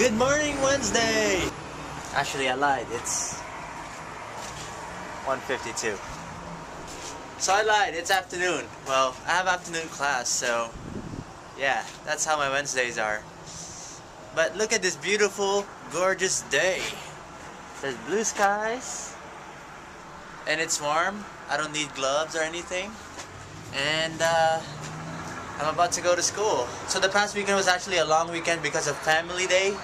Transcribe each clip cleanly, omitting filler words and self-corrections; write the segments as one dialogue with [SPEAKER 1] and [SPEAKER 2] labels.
[SPEAKER 1] Good morning, Wednesday! Actually, I lied. It's 1:52. So I lied. It's afternoon. Well, I have afternoon class, so yeah, that's how my Wednesdays are. But look at this beautiful, gorgeous day. There's blue skies, and it's warm. I don't need gloves or anything. And I'm about to go to school. So the past weekend was actually a long weekend because of Family Day.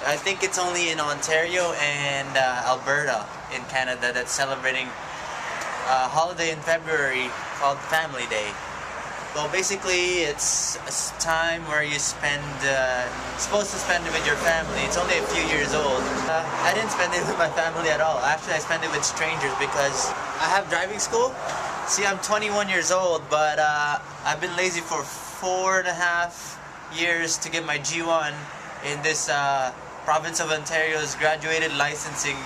[SPEAKER 1] I think it's only in Ontario and Alberta in Canada that's celebrating a holiday in February called Family Day. Well, basically it's a time where you spend, supposed to spend it with your family. It's only a few years old. I didn't spend it with my family at all. Actually, I spent it with strangers because I have driving school. See, I'm 21 years old, but I've been lazy for 4.5 years to get my G1 in this province of Ontario's graduated licensing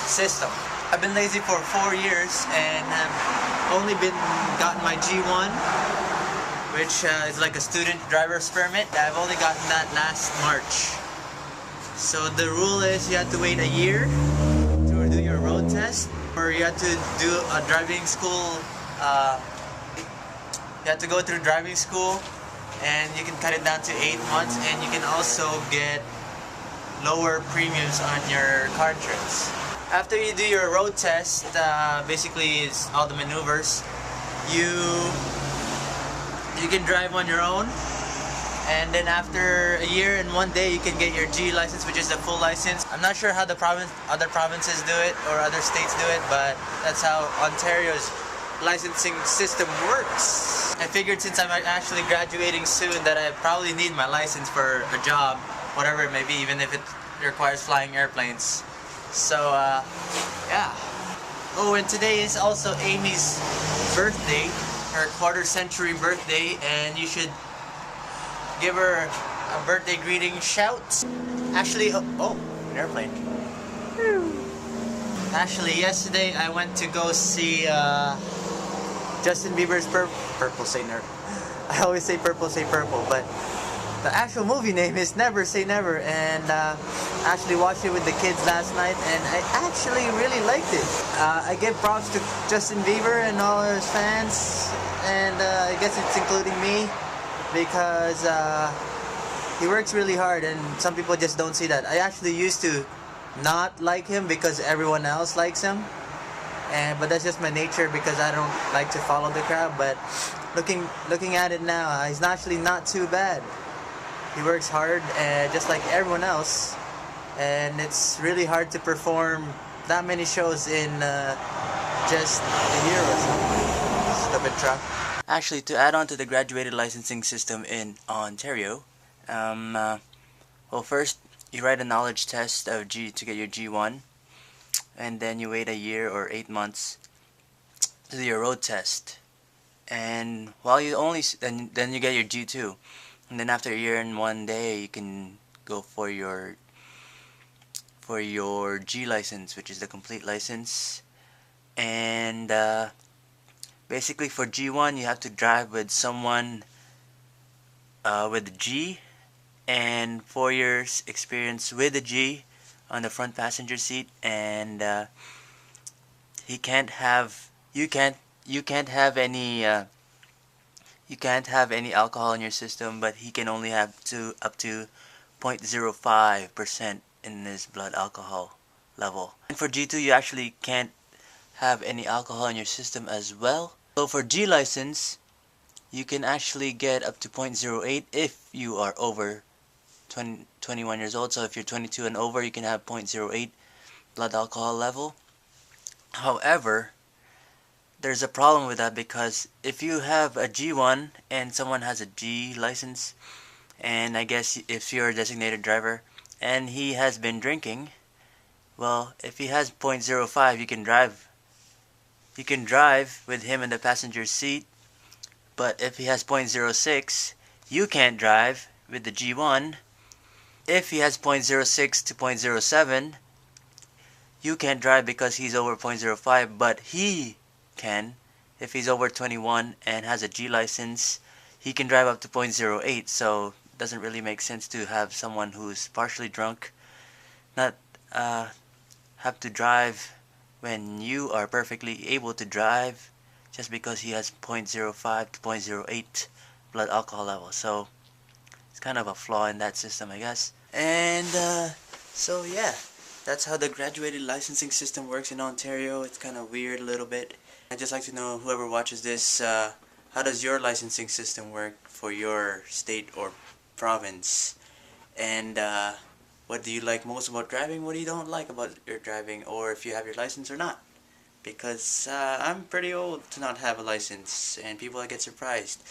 [SPEAKER 1] system. I've been lazy for 4 years and have only gotten my G1, which is like a student driver's permit. I've only gotten that last March. So the rule is you have to wait a year to do your road test, or you have to do a driving school. You have to go through driving school, and you can cut it down to 8 months, and you can also get lower premiums on your car insurance. After you do your road test, basically it's all the maneuvers. You can drive on your own, and then after a year and 1 day you can get your G license, which is the full license. I'm not sure how the other provinces do it or other states do it, but that's how Ontario's licensing system works. I figured since I'm actually graduating soon that I probably need my license for a job, whatever it may be, even if it requires flying airplanes. So yeah. Oh, and today is also Amy's birthday, her quarter-century birthday, and you should give her a birthday greeting shout. Actually, oh, an airplane. Actually, yesterday I went to go see Justin Bieber's Purple Say Never. I always say Purple Say Purple, but the actual movie name is Never Say Never, and actually watched it with the kids last night, and I actually really liked it. I give props to Justin Bieber and all his fans, and I guess it's including me, because he works really hard, and some people just don't see that. I actually used to not like him because everyone else likes him, but that's just my nature because I don't like to follow the crowd. But looking at it now, he's actually not too bad. He works hard, just like everyone else, and it's really hard to perform that many shows in just a year or something. Stupid truck. Actually, to add on to the graduated licensing system in Ontario, well, first you write a knowledge test of to get your G1, and then you wait a year or 8 months to do your road test, and while you then you get your G2. And then after a year and 1 day, you can go for your G license, which is the complete license. And basically for G1, you have to drive with someone with a G and 4 years experience with a G on the front passenger seat. And you can't have any alcohol in your system, but he can only have up to 0.05% in his blood alcohol level. And for G2, you actually can't have any alcohol in your system as well. So for G license, you can actually get up to 0.08 if you are over 21 years old. So if you're 22 and over, you can have 0.08 blood alcohol level. However, there's a problem with that, because if you have a G1 and someone has a G license, and I guess if you're a designated driver and he has been drinking, well, if he has 0.05, you can drive with him in the passenger seat. But if he has 0.06, you can't drive with the G1. If he has 0.06 to 0.07, you can't drive because he's over 0.05, but he can. If he's over 21 and has a G license, he can drive up to 0.08. So doesn't really make sense to have someone who's partially drunk not have to drive when you are perfectly able to drive just because he has 0.05 to 0.08 blood alcohol level. So it's kind of a flaw in that system, I guess. And so yeah, that's how the graduated licensing system works in Ontario. It's kind of weird a little bit. I'd just like to know, whoever watches this, how does your licensing system work for your state or province? And what do you like most about driving? What do you don't like about your driving? Or if you have your license or not? Because I'm pretty old to not have a license, and people get surprised.